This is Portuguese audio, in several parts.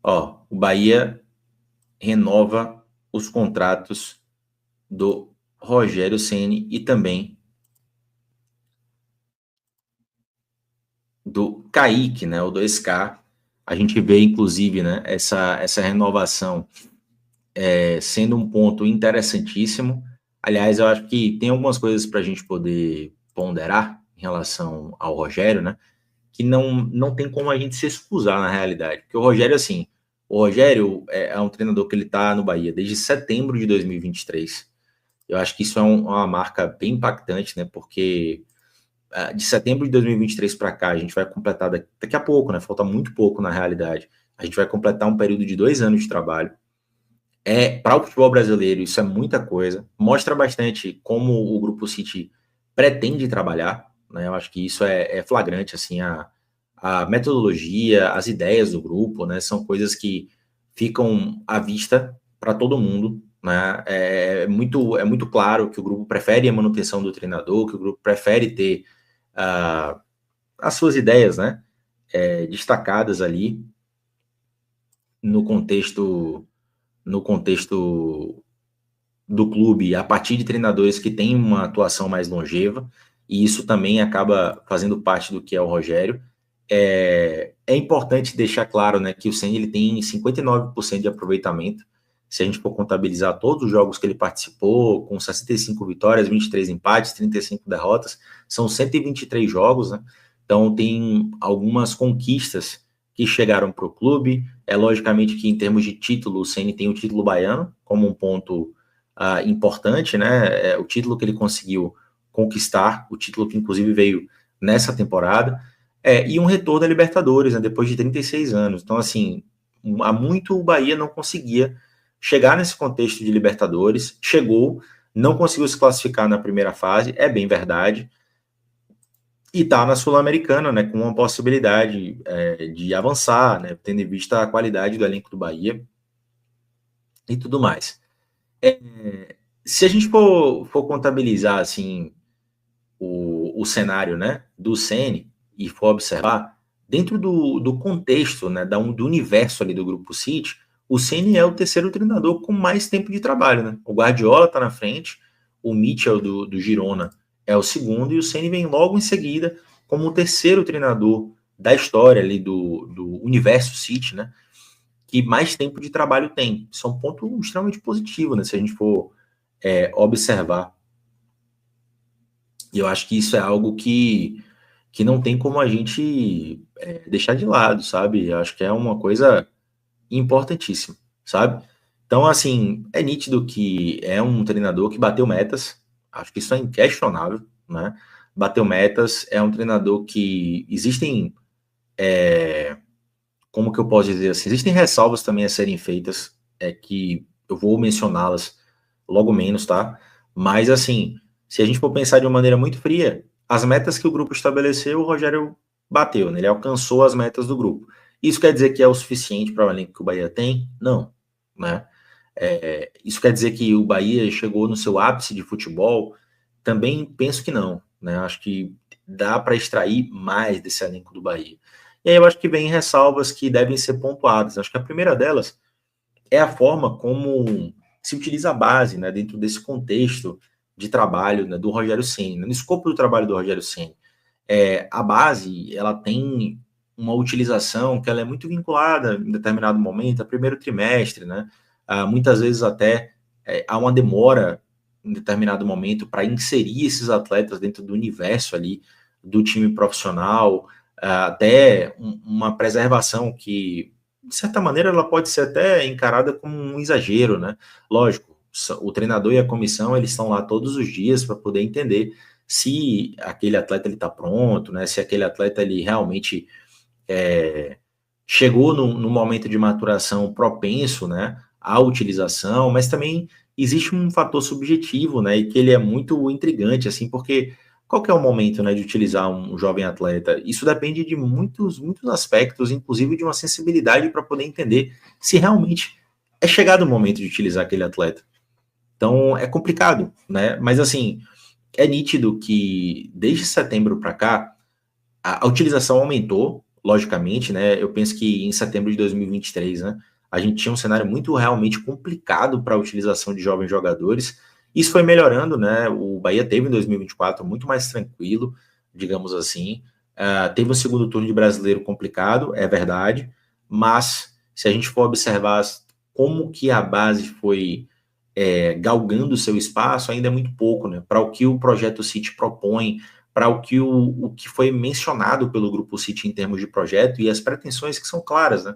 Ó, o Bahia renova os contratos do Rogério Ceni e também do Kaique, né, o 2K. A gente vê, inclusive, né, essa renovação sendo um ponto interessantíssimo. Aliás, eu acho que tem algumas coisas para a gente poder ponderar em relação ao Rogério, né, que não tem como a gente se excusar na realidade. Porque o Rogério, assim, o Rogério é um treinador que ele está no Bahia desde setembro de 2023. Eu acho que isso é uma marca bem impactante, né, porque de setembro de 2023 para cá, a gente vai completar daqui a pouco, né? Falta muito pouco na realidade. A gente vai completar um período de 2 anos de trabalho. Para o futebol brasileiro, isso é muita coisa. Mostra bastante como o Grupo City pretende trabalhar, né? Eu acho que isso é flagrante, assim, a metodologia, as ideias do grupo, né? São coisas que ficam à vista para todo mundo, né? É muito claro que o grupo prefere a manutenção do treinador, que o grupo prefere ter uh, as suas ideias, né, destacadas ali no contexto no contexto do clube a partir de treinadores que têm uma atuação mais longeva, e isso também acaba fazendo parte do que é o Rogério. É importante deixar claro, né, que o Ceni ele tem 59% de aproveitamento. Se a gente for contabilizar todos os jogos que ele participou, com 65 vitórias, 23 empates, 35 derrotas, são 123 jogos, né? Então tem algumas conquistas que chegaram para o clube. É logicamente que em termos de título, o Ceni tem o título baiano como um ponto importante, né? O título que ele conseguiu conquistar, o título que inclusive veio nessa temporada, e um retorno da Libertadores, né, depois de 36 anos. Então, assim, há muito o Bahia não conseguia chegar nesse contexto de Libertadores, chegou, não conseguiu se classificar na primeira fase, é bem verdade, e está na Sul-Americana, né, com uma possibilidade de avançar, né, tendo em vista a qualidade do elenco do Bahia e tudo mais. Se a gente for contabilizar, assim, o cenário, né, do Ceni e for observar, dentro do contexto, né, do universo ali do Grupo City, o Ceni é o terceiro treinador com mais tempo de trabalho, né? O Guardiola está na frente, o Mitchell do Girona é o segundo, e o Ceni vem logo em seguida como o terceiro treinador da história ali do universo City, né? Que mais tempo de trabalho tem. Isso é um ponto extremamente positivo, né? Se a gente for observar. E eu acho que isso é algo que não tem como a gente deixar de lado, sabe? Eu acho que é uma coisa importantíssima, sabe? Então, assim, é nítido que é um treinador que bateu metas, acho que isso é inquestionável, né? Bateu metas, é um treinador que existem, como que eu posso dizer assim, existem ressalvas também a serem feitas, que eu vou mencioná-las logo menos, tá? Mas, assim, se a gente for pensar de uma maneira muito fria, as metas que o grupo estabeleceu, o Rogério bateu, né? Ele alcançou as metas do grupo. Isso quer dizer que é o suficiente para o elenco que o Bahia tem? Não, né? Isso quer dizer que o Bahia chegou no seu ápice de futebol? Também penso que não, né? Acho que dá para extrair mais desse elenco do Bahia. E aí eu acho que vem ressalvas que devem ser pontuadas. Acho que a primeira delas é a forma como se utiliza a base, né, dentro desse contexto de trabalho, né, do Rogério Ceni, no escopo do trabalho do Rogério Ceni. A base, ela tem uma utilização que ela é muito vinculada em determinado momento a primeiro trimestre, né? Muitas vezes até há uma demora em determinado momento para inserir esses atletas dentro do universo ali do time profissional, até uma preservação que de certa maneira, ela pode ser até encarada como um exagero, né? Lógico, o treinador e a comissão, eles estão lá todos os dias para poder entender se aquele atleta ele está pronto, né? Se aquele atleta ele realmente chegou no momento de maturação propenso, né, à utilização, mas também existe um fator subjetivo, né, e que ele é muito intrigante, assim, porque qual que é o momento, né, de utilizar um jovem atleta? Isso depende de muitos aspectos, inclusive de uma sensibilidade para poder entender se realmente é chegado o momento de utilizar aquele atleta. Então, é complicado, né, mas assim, é nítido que desde setembro para cá, a utilização aumentou, logicamente, né? Eu penso que em setembro de 2023, né? A gente tinha um cenário muito realmente complicado para a utilização de jovens jogadores. Isso foi melhorando, né? O Bahia teve em 2024 muito mais tranquilo, digamos assim. Teve um segundo turno de brasileiro complicado, é verdade, mas se a gente for observar como que a base foi galgando o seu espaço, ainda é muito pouco, né? Para o que o Projeto City propõe, para o que foi mencionado pelo Grupo City em termos de projeto e as pretensões que são claras, né?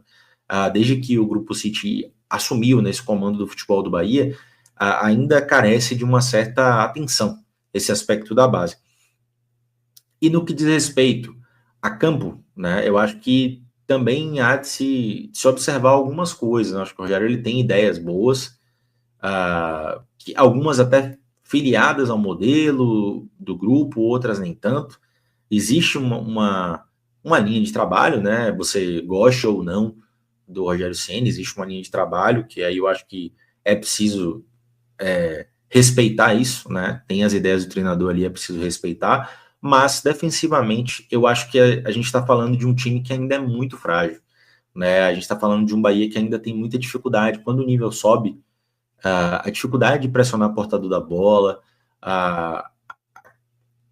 Desde que o Grupo City assumiu nesse comando do futebol do Bahia, ainda carece de uma certa atenção esse aspecto da base. E no que diz respeito a campo, né, eu acho que também há de se observar algumas coisas. Né? Acho que o Rogério ele tem ideias boas, que algumas até filiadas ao modelo do grupo, outras nem tanto. Existe uma linha de trabalho, né? Você gosta ou não do Rogério Ceni, existe uma linha de trabalho que aí eu acho que é preciso respeitar isso, né? Tem as ideias do treinador ali, é preciso respeitar, mas defensivamente eu acho que a gente está falando de um time que ainda é muito frágil, né? A gente está falando de um Bahia que ainda tem muita dificuldade. Quando o nível sobe, a dificuldade de pressionar o portador da bola, a,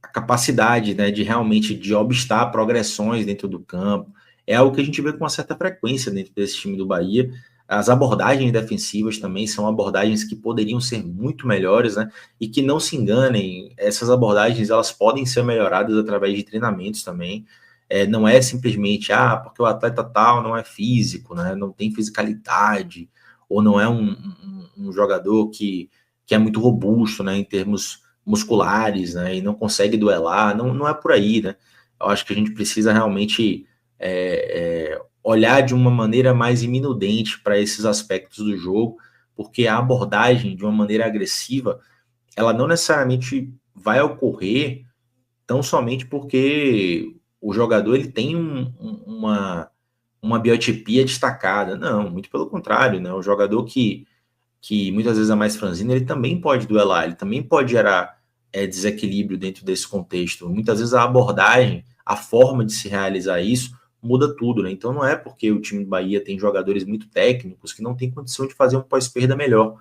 a capacidade, né, de realmente de obstar progressões dentro do campo, é algo que a gente vê com uma certa frequência dentro desse time do Bahia. As abordagens defensivas também são abordagens que poderiam ser muito melhores, né? E que não se enganem, essas abordagens elas podem ser melhoradas através de treinamentos também. Não é simplesmente porque o atleta tal não é físico, né? Não tem fisicalidade, ou não é um jogador que é muito robusto, né? Em termos musculares, né? E não consegue duelar, não é por aí, né? Eu acho que a gente precisa realmente olhar de uma maneira mais iminudente para esses aspectos do jogo, porque a abordagem de uma maneira agressiva, ela não necessariamente vai ocorrer tão somente porque o jogador ele tem uma biotipia destacada. Não, muito pelo contrário, né? O jogador que muitas vezes é mais franzino, ele também pode duelar, ele também pode gerar desequilíbrio dentro desse contexto. Muitas vezes a abordagem, a forma de se realizar isso, muda tudo, né? Então não é porque o time do Bahia tem jogadores muito técnicos que não tem condição de fazer um pós-perda melhor.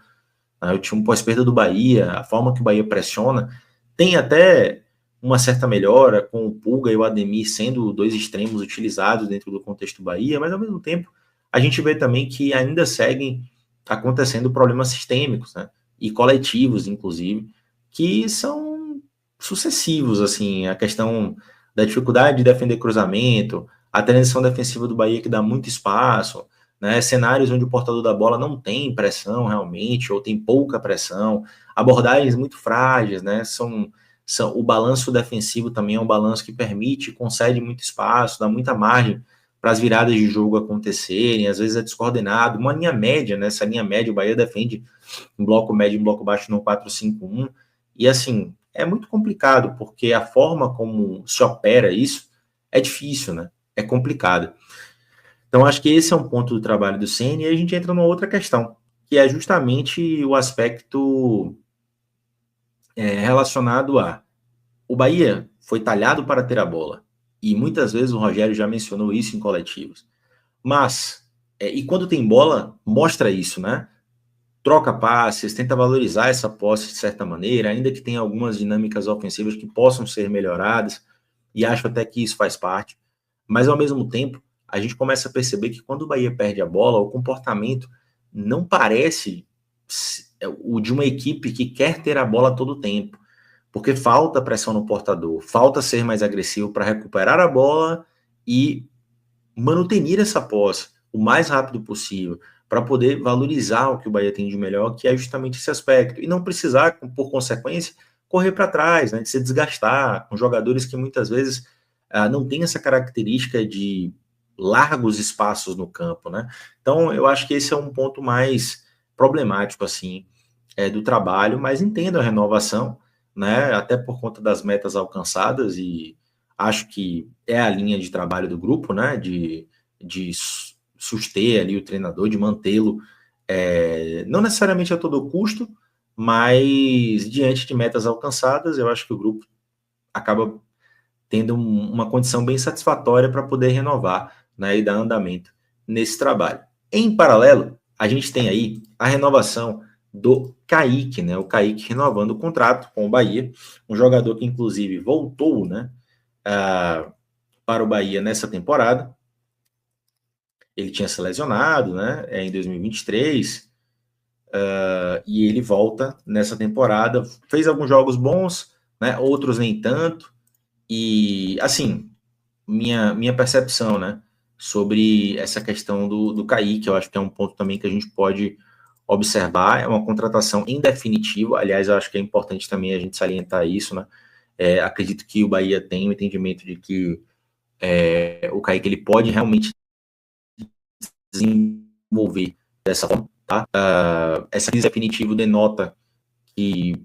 Né? O time pós-perda do Bahia, a forma que o Bahia pressiona, tem até uma certa melhora com o Pulga e o Ademir sendo dois extremos utilizados dentro do contexto do Bahia, mas ao mesmo tempo a gente vê também que ainda seguem acontecendo problemas sistêmicos, né? E coletivos, inclusive, que são sucessivos, assim, a questão da dificuldade de defender cruzamento, a transição defensiva do Bahia que dá muito espaço, né? Cenários onde o portador da bola não tem pressão realmente, ou tem pouca pressão, abordagens muito frágeis, né? O balanço defensivo também é um balanço que permite, concede muito espaço, dá muita margem para as viradas de jogo acontecerem, às vezes é descoordenado, uma linha média, né? Essa linha média, o Bahia defende um bloco médio e um bloco baixo no 4-5-1, e assim, é muito complicado, porque a forma como se opera isso é difícil, né? É complicado. Então, acho que esse é um ponto do trabalho do Ceni, e a gente entra numa outra questão, que é justamente o aspecto relacionado a o Bahia foi talhado para ter a bola, e muitas vezes o Rogério já mencionou isso em coletivos. Mas, e quando tem bola, mostra isso, né? Troca passes, tenta valorizar essa posse de certa maneira, ainda que tenha algumas dinâmicas ofensivas que possam ser melhoradas, e acho até que isso faz parte. Mas, ao mesmo tempo, a gente começa a perceber que quando o Bahia perde a bola, o comportamento não parece o de uma equipe que quer ter a bola todo o tempo, porque falta pressão no portador, falta ser mais agressivo para recuperar a bola e manter essa posse o mais rápido possível, para poder valorizar o que o Bahia tem de melhor, que é justamente esse aspecto, e não precisar, por consequência, correr para trás, né, de se desgastar com jogadores que muitas vezes não têm essa característica de largos espaços no campo, né? Então, eu acho que esse é um ponto mais problemático, assim, do trabalho, mas entendo a renovação, né, até por conta das metas alcançadas, e acho que é a linha de trabalho do grupo, né, de suster ali o treinador, de mantê-lo, não necessariamente a todo custo, mas diante de metas alcançadas, eu acho que o grupo acaba tendo uma condição bem satisfatória para poder renovar, né, e dar andamento nesse trabalho. Em paralelo, a gente tem aí a renovação do Kaique, né? O Kaique renovando o contrato com o Bahia, um jogador que inclusive voltou, né, para o Bahia nessa temporada. Ele tinha se lesionado, né, em 2023, e ele volta nessa temporada, fez alguns jogos bons, né, outros nem tanto, e assim, minha percepção, né, sobre essa questão do Kaique, eu acho que é um ponto também que a gente pode observar, é uma contratação em definitivo, aliás, eu acho que é importante também a gente salientar isso, né, acredito que o Bahia tem o entendimento de que o Kaique ele pode realmente desenvolver dessa forma, tá? Essa crise definitiva denota que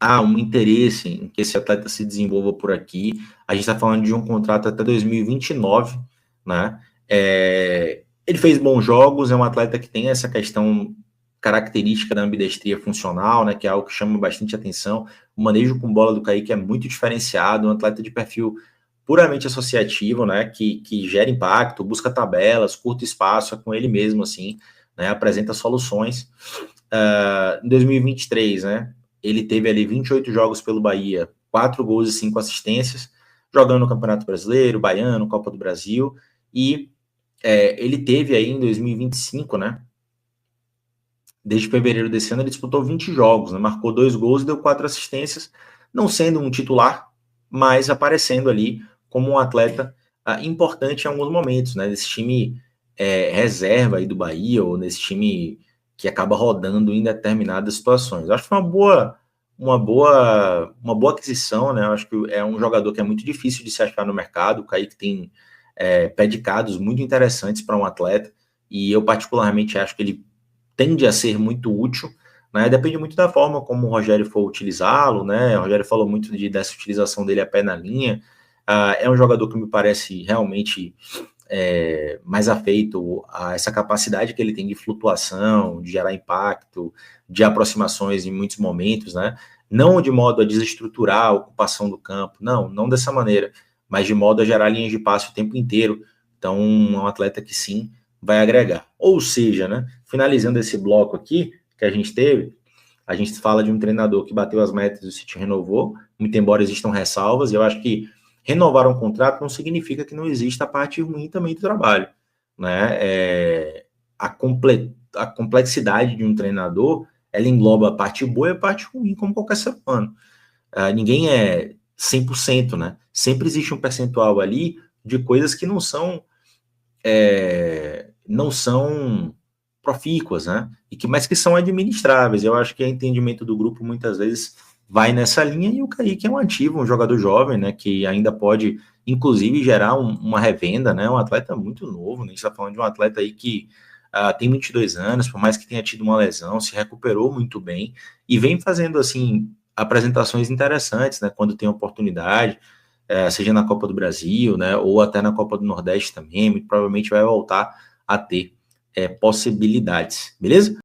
há um interesse em que esse atleta se desenvolva por aqui. A gente está falando de um contrato até 2029, né? Ele fez bons jogos, é um atleta que tem essa questão característica da ambidestria funcional, né? Que é algo que chama bastante atenção. O manejo com bola do Kaique é muito diferenciado, um atleta de perfil puramente associativo, né, que gera impacto, busca tabelas, curta espaço, é com ele mesmo, assim, né, apresenta soluções. Em 2023, né, ele teve ali 28 jogos pelo Bahia, 4 gols e 5 assistências, jogando no Campeonato Brasileiro, Baiano, Copa do Brasil, e ele teve aí em 2025, né, desde fevereiro desse ano, ele disputou 20 jogos, né, marcou 2 gols e deu 4 assistências, não sendo um titular, mas aparecendo ali como um atleta importante em alguns momentos, né? Nesse time reserva aí do Bahia, ou nesse time que acaba rodando em determinadas situações. Eu acho que foi uma boa aquisição, né? Eu acho que é um jogador que é muito difícil de se achar no mercado. O Kaique tem predicados muito interessantes para um atleta, e eu particularmente acho que ele tende a ser muito útil, né? Depende muito da forma como o Rogério for utilizá-lo, né? O Rogério falou muito dessa utilização dele a pé na linha. É um jogador que me parece realmente mais afeito a essa capacidade que ele tem de flutuação, de gerar impacto, de aproximações em muitos momentos, né? Não de modo a desestruturar a ocupação do campo, não dessa maneira, mas de modo a gerar linhas de passe o tempo inteiro. Então, é um atleta que sim vai agregar. Ou seja, né, finalizando esse bloco aqui que a gente teve, a gente fala de um treinador que bateu as metas e o City renovou, muito embora existam ressalvas, e eu acho que renovar um contrato não significa que não exista a parte ruim também do trabalho, né? A complexidade de um treinador, ela engloba a parte boa e a parte ruim, como qualquer ser humano. Ninguém é 100%, né? Sempre existe um percentual ali de coisas que não são profícuas, né? Mas que são administráveis. Eu acho que o entendimento do grupo muitas vezes vai nessa linha, e o Kaique é um ativo, um jogador jovem, né? Que ainda pode, inclusive, gerar uma revenda, né? Um atleta muito novo, né? A gente está falando de um atleta aí que tem 22 anos, por mais que tenha tido uma lesão, se recuperou muito bem e vem fazendo, assim, apresentações interessantes, né? Quando tem oportunidade, seja na Copa do Brasil, né, ou até na Copa do Nordeste também, muito provavelmente vai voltar a ter possibilidades, beleza?